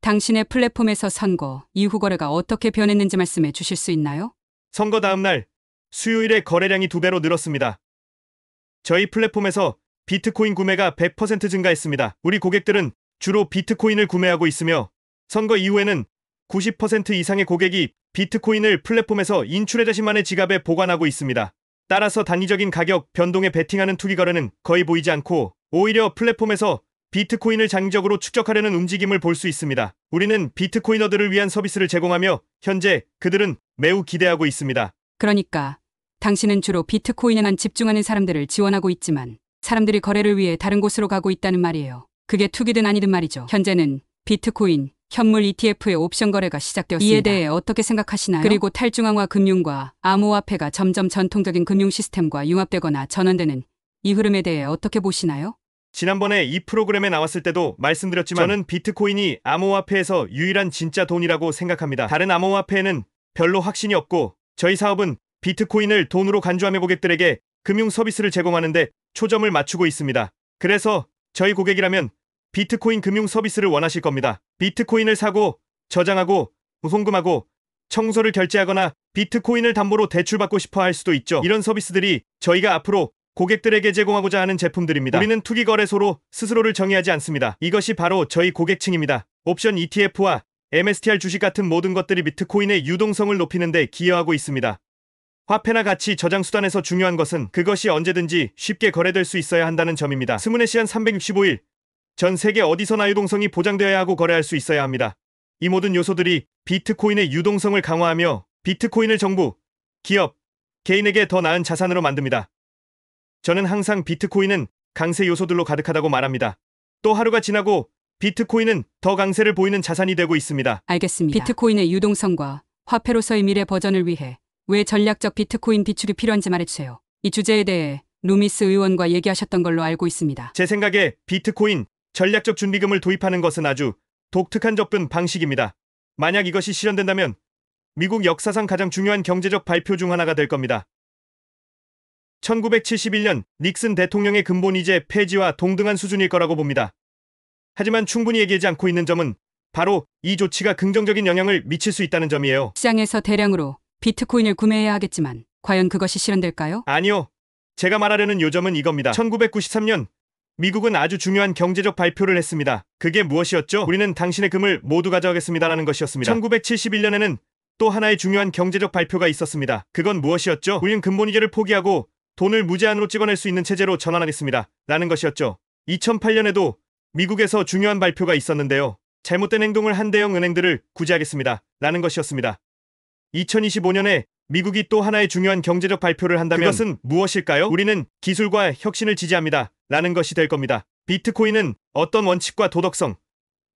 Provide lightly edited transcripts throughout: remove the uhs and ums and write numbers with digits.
당신의 플랫폼에서 선거 이후 거래가 어떻게 변했는지 말씀해 주실 수 있나요? 선거 다음 날 수요일에 거래량이 2배로 늘었습니다. 저희 플랫폼에서 비트코인 구매가 100% 증가했습니다. 우리 고객들은 주로 비트코인을 구매하고 있으며 선거 이후에는 90% 이상의 고객이 비트코인을 플랫폼에서 인출해 자신만의 지갑에 보관하고 있습니다. 따라서 단기적인 가격 변동에 베팅하는 투기 거래는 거의 보이지 않고 오히려 플랫폼에서 비트코인을 장기적으로 축적하려는 움직임을 볼 수 있습니다. 우리는 비트코이너들을 위한 서비스를 제공하며 현재 그들은 매우 기대하고 있습니다. 그러니까 당신은 주로 비트코인에만 집중하는 사람들을 지원하고 있지만 사람들이 거래를 위해 다른 곳으로 가고 있다는 말이에요. 그게 투기든 아니든 말이죠. 현재는 비트코인, 현물 ETF의 옵션 거래가 시작되었습니다. 이에 대해 어떻게 생각하시나요? 그리고 탈중앙화 금융과 암호화폐가 점점 전통적인 금융 시스템과 융합되거나 전환되는 이 흐름에 대해 어떻게 보시나요? 지난번에 이 프로그램에 나왔을 때도 말씀드렸지만 저는 비트코인이 암호화폐에서 유일한 진짜 돈이라고 생각합니다. 다른 암호화폐에는 별로 확신이 없고 저희 사업은 비트코인을 돈으로 간주하며 고객들에게 금융 서비스를 제공하는데 초점을 맞추고 있습니다. 그래서 저희 고객이라면 비트코인 금융 서비스를 원하실 겁니다. 비트코인을 사고 저장하고 송금하고 청소를 결제하거나 비트코인을 담보로 대출받고 싶어 할 수도 있죠. 이런 서비스들이 저희가 앞으로 고객들에게 제공하고자 하는 제품들입니다. 우리는 투기 거래소로 스스로를 정의하지 않습니다. 이것이 바로 저희 고객층입니다. 옵션 ETF와 MSTR 주식 같은 모든 것들이 비트코인의 유동성을 높이는 데 기여하고 있습니다. 화폐나 가치 저장 수단에서 중요한 것은 그것이 언제든지 쉽게 거래될 수 있어야 한다는 점입니다. 스문의 시한 365일 전 세계 어디서나 유동성이 보장되어야 하고 거래할 수 있어야 합니다. 이 모든 요소들이 비트코인의 유동성을 강화하며 비트코인을 정부, 기업, 개인에게 더 나은 자산으로 만듭니다. 저는 항상 비트코인은 강세 요소들로 가득하다고 말합니다. 또 하루가 지나고 비트코인은 더 강세를 보이는 자산이 되고 있습니다. 알겠습니다. 비트코인의 유동성과 화폐로서의 미래 버전을 위해 왜 전략적 비트코인 비축이 필요한지 말해주세요. 이 주제에 대해 루미스 의원과 얘기하셨던 걸로 알고 있습니다. 제 생각에 비트코인 전략적 준비금을 도입하는 것은 아주 독특한 접근 방식입니다. 만약 이것이 실현된다면 미국 역사상 가장 중요한 경제적 발표 중 하나가 될 겁니다. 1971년 닉슨 대통령의 근본이제 폐지와 동등한 수준일 거라고 봅니다. 하지만 충분히 얘기하지 않고 있는 점은 바로 이 조치가 긍정적인 영향을 미칠 수 있다는 점이에요. 시장에서 대량으로 비트코인을 구매해야 하겠지만 과연 그것이 실현될까요? 아니요. 제가 말하려는 요점은 이겁니다. 1993년 미국은 아주 중요한 경제적 발표를 했습니다. 그게 무엇이었죠? 우리는 당신의 금을 모두 가져가겠습니다라는 것이었습니다. 1971년에는 또 하나의 중요한 경제적 발표가 있었습니다. 그건 무엇이었죠? 우리는 근본이자를 포기하고 돈을 무제한으로 찍어낼 수 있는 체제로 전환하겠습니다. 라는 것이었죠. 2008년에도 미국에서 중요한 발표가 있었는데요. 잘못된 행동을 한 대형 은행들을 구제하겠습니다. 라는 것이었습니다. 2025년에 미국이 또 하나의 중요한 경제적 발표를 한다면 그것은 무엇일까요? 우리는 기술과 혁신을 지지합니다. 라는 것이 될 겁니다. 비트코인은 어떤 원칙과 도덕성,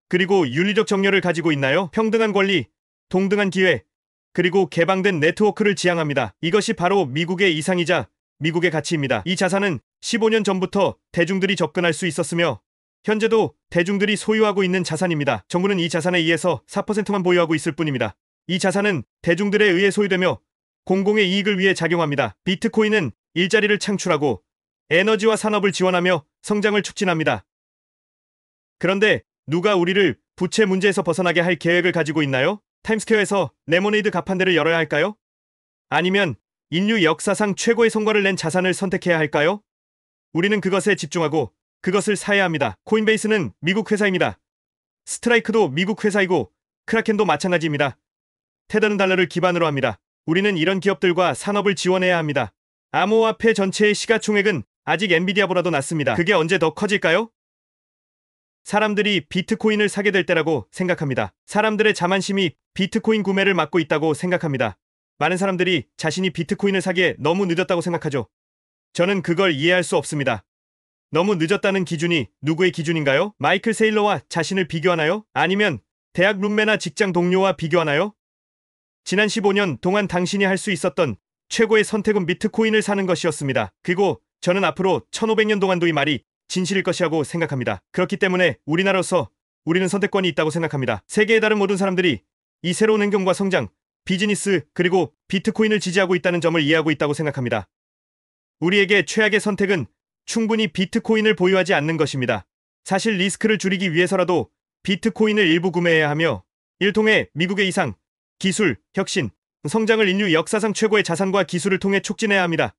그리고 윤리적 정렬을 가지고 있나요? 평등한 권리, 동등한 기회, 그리고 개방된 네트워크를 지향합니다. 이것이 바로 미국의 이상이자 미국의 가치입니다. 이 자산은 15년 전부터 대중들이 접근할 수 있었으며 현재도 대중들이 소유하고 있는 자산입니다. 정부는 이 자산에 의해서 4%만 보유하고 있을 뿐입니다. 이 자산은 대중들에 의해 소유되며 공공의 이익을 위해 작용합니다. 비트코인은 일자리를 창출하고 에너지와 산업을 지원하며 성장을 촉진합니다. 그런데 누가 우리를 부채 문제에서 벗어나게 할 계획을 가지고 있나요? 타임스퀘어에서 레모네이드 가판대를 열어야 할까요? 아니면 인류 역사상 최고의 성과를 낸 자산을 선택해야 할까요? 우리는 그것에 집중하고 그것을 사야 합니다. 코인베이스는 미국 회사입니다. 스트라이크도 미국 회사이고 크라켄도 마찬가지입니다. 테더는 달러를 기반으로 합니다. 우리는 이런 기업들과 산업을 지원해야 합니다. 암호화폐 전체의 시가총액은 아직 엔비디아보다도 낮습니다. 그게 언제 더 커질까요? 사람들이 비트코인을 사게 될 때라고 생각합니다. 사람들의 자만심이 비트코인 구매를 막고 있다고 생각합니다. 많은 사람들이 자신이 비트코인을 사기에 너무 늦었다고 생각하죠. 저는 그걸 이해할 수 없습니다. 너무 늦었다는 기준이 누구의 기준인가요? 마이클 세일러와 자신을 비교하나요? 아니면 대학 룸메나 직장 동료와 비교하나요? 지난 15년 동안 당신이 할 수 있었던 최고의 선택은 비트코인을 사는 것이었습니다. 그리고 저는 앞으로 1500년 동안도 이 말이 진실일 것이라고 생각합니다. 그렇기 때문에 우리나라로서 우리는 선택권이 있다고 생각합니다. 세계의 다른 모든 사람들이 이 새로운 행동과 성장, 비즈니스 그리고 비트코인을 지지하고 있다는 점을 이해하고 있다고 생각합니다. 우리에게 최악의 선택은 충분히 비트코인을 보유하지 않는 것입니다. 사실 리스크를 줄이기 위해서라도 비트코인을 일부 구매해야 하며 이를 통해 미국의 이상, 기술, 혁신, 성장을 인류 역사상 최고의 자산과 기술을 통해 촉진해야 합니다.